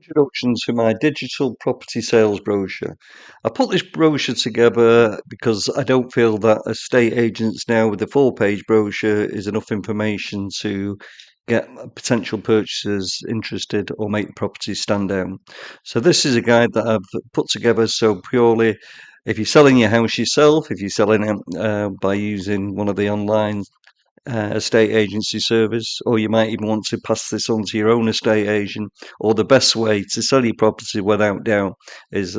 Introduction to my digital property sales brochure. I put this brochure together because I don't feel that estate agents now with the 4-page brochure is enough information to get potential purchasers interested or make the property stand out. So this is a guide that I've put together so purely if you're selling your house yourself, if you're selling it by using one of the online estate agency service, or you might even want to pass this on to your own estate agent. Or the best way to sell your property without doubt is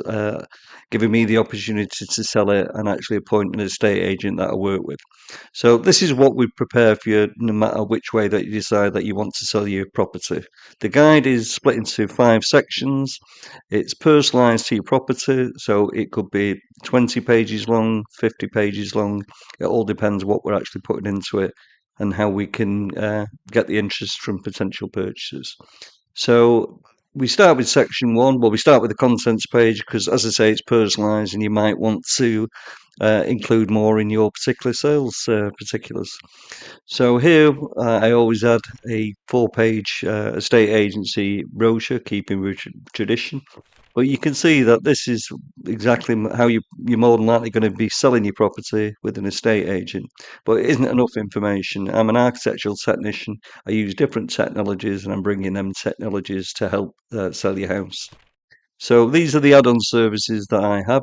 giving me the opportunity to sell it and actually appoint an estate agent that I work with. So this is what we prepare for you, no matter which way that you decide that you want to sell your property. The guide is split into 5 sections. It's personalised to your property, so it could be 20 pages long, 50 pages long. It all depends what we're actually putting into it and how we can get the interest from potential purchasers. So we start with section 1. Well, we start with the contents page because, as I say, it's personalised and you might want to include more in your particular sales particulars. So here I always add a 4-page estate agency brochure, keeping with tradition. But you can see that this is exactly how you're more than likely going to be selling your property with an estate agent. But it isn't enough information. I'm an architectural technician. I use different technologies and I'm bringing them technologies to help sell your house. So these are the add-on services that I have.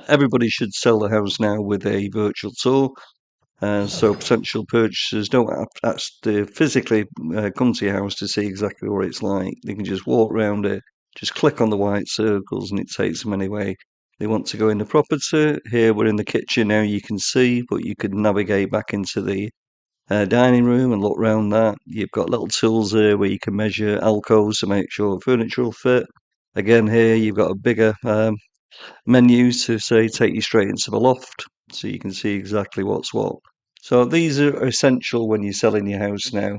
Everybody should sell the house now with a virtual tour. So potential purchasers don't have to physically come to your house to see exactly what it's like. They can just walk around it, just click on the white circles, and it takes them anyway they want to go in the property. Here we're in the kitchen now. You can see, but you could navigate back into the dining room and look around that. You've got little tools here where you can measure alcoves to make sure furniture will fit. Again, here you've got a bigger menu to say take you straight into the loft so you can see exactly what's what. So these are essential when you're selling your house now,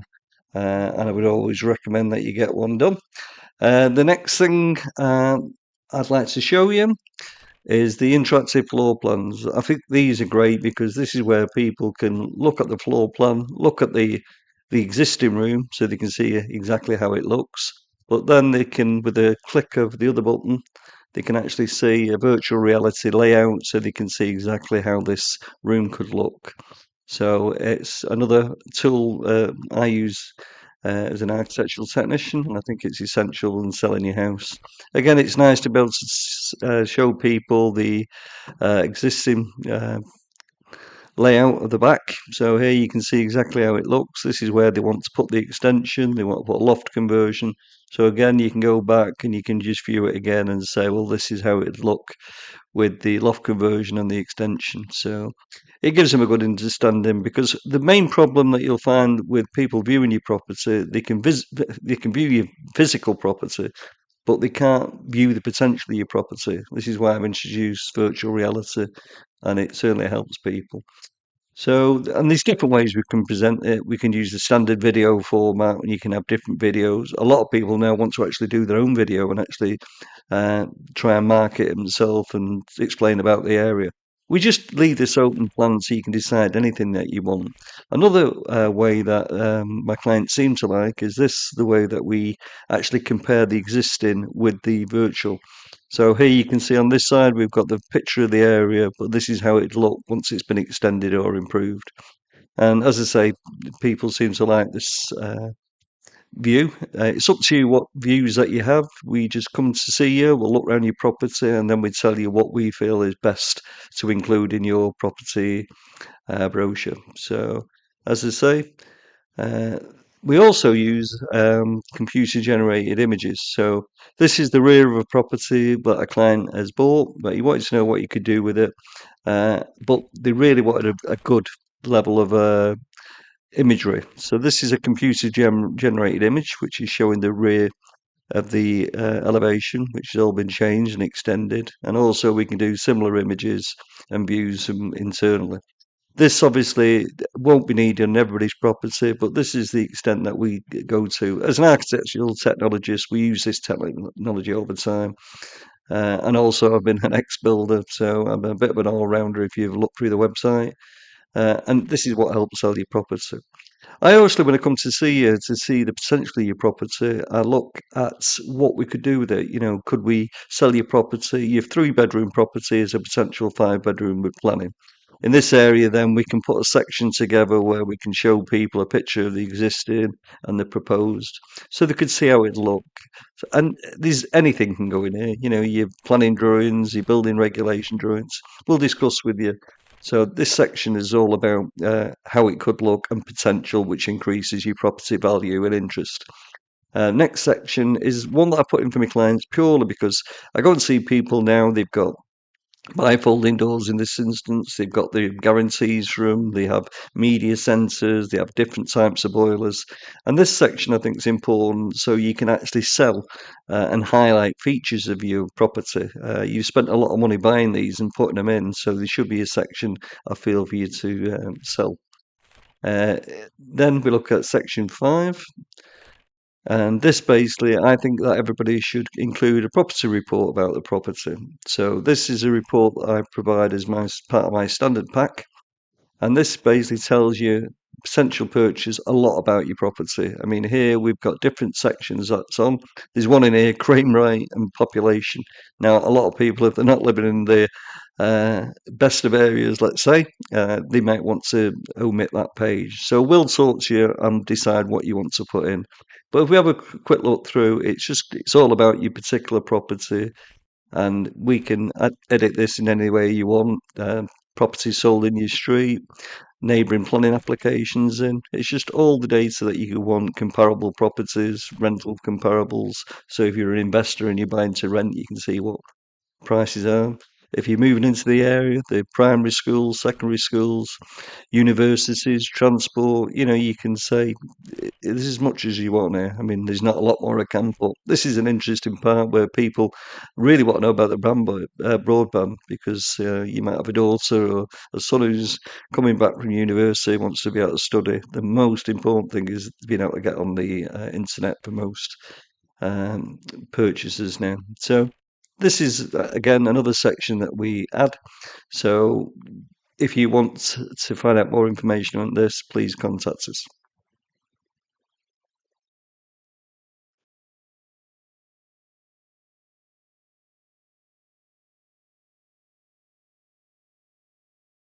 and I would always recommend that you get one done. The next thing I'd like to show you is the interactive floor plans. I think these are great because this is where people can look at the floor plan, look at the existing room so they can see exactly how it looks. But then they can, with a click of the other button, they can actually see a virtual reality layout so they can see exactly how this room could look. So it's another tool I use as an architectural technician, and I think it's essential in selling your house. Again, it's nice to be able to show people the existing layout of the back. So here you can see exactly how it looks. This is where they want to put the extension. They want to put a loft conversion. So again, you can go back and you can just view it again and say, well, this is how it'd look with the loft conversion and the extension. So it gives them a good understanding because the main problem that you'll find with people viewing your property, they can view your physical property, but they can't view the potential of your property. This is why I've introduced virtual reality, and it certainly helps people. So, and there's different ways we can present it. We can use the standard video format, and you can have different videos. A lot of people now want to actually do their own video and actually try and market it themselves and explain about the area. We just leave this open plan so you can decide anything that you want. Another way that my clients seem to like is this, the way that we actually compare the existing with the virtual. So here you can see on this side we've got the picture of the area, but this is how it looked once it's been extended or improved. And as I say, people seem to like this view. It's up to you what views that you have. We just come to see you, we'll look around your property, and then we tell you what we feel is best to include in your property brochure. So, as I say, uh, we also use computer generated images. So, this is the rear of a property that a client has bought, but he wanted to know what you could do with it. But they really wanted a good level of imagery. So this is a computer generated image, which is showing the rear of the elevation, which has all been changed and extended. And also we can do similar images and views them internally. This obviously won't be needed on everybody's property, but this is the extent that we go to. As an architectural technologist, we use this technology all the time. And also I've been an ex-builder, so I'm a bit of an all-rounder if you've looked through the website. And this is what helps sell your property. I obviously, when I come to see you to see the potential of your property, I look at what we could do with it. You know, could we sell your property, your 3-bedroom property, as a potential 5-bedroom with planning? In this area, then we can put a section together where we can show people a picture of the existing and the proposed, so they could see how it'd look. And there's anything can go in here. You know, your planning drawings, your building regulation drawings. We'll discuss with you. So this section is all about how it could look and potential, which increases your property value and interest. Next section is one that I put in for my clients purely because I go and see people now. They've got bifolding doors in this instance. They've got the guarantees room. They have media centres. They have different types of boilers. And this section I think is important so you can actually sell and highlight features of your property. You've spent a lot of money buying these and putting them in, so there should be a section I feel for you to sell. Then we look at section 5. And this basically, I think that everybody should include a property report about the property. So this is a report that I provide as my part of my standard pack. And this basically tells you, potential purchase, a lot about your property. I mean, here we've got different sections that's on. There's one in here, crime rate and population. Now, a lot of people, if they're not living in the best of areas, let's say, they might want to omit that page. So we'll talk to you and decide what you want to put in. But if we have a quick look through, it's all about your particular property, and we can edit this in any way you want. Property sold in your street, neighbouring planning applications in. It's just all the data that you want, comparable properties, rental comparables. So if you're an investor and you're buying to rent, you can see what prices are. If you're moving into the area, the primary schools, secondary schools, universities, transport, you know, you can say there's as much as you want here. I mean, there's not a lot more I can put. This is an interesting part where people really want to know about the broadband, because you might have a daughter or a son who's coming back from university, wants to be able to study. The most important thing is being able to get on the internet for most um, purchases now. So this is again another section that we add. So if you want to find out more information on this, please contact us.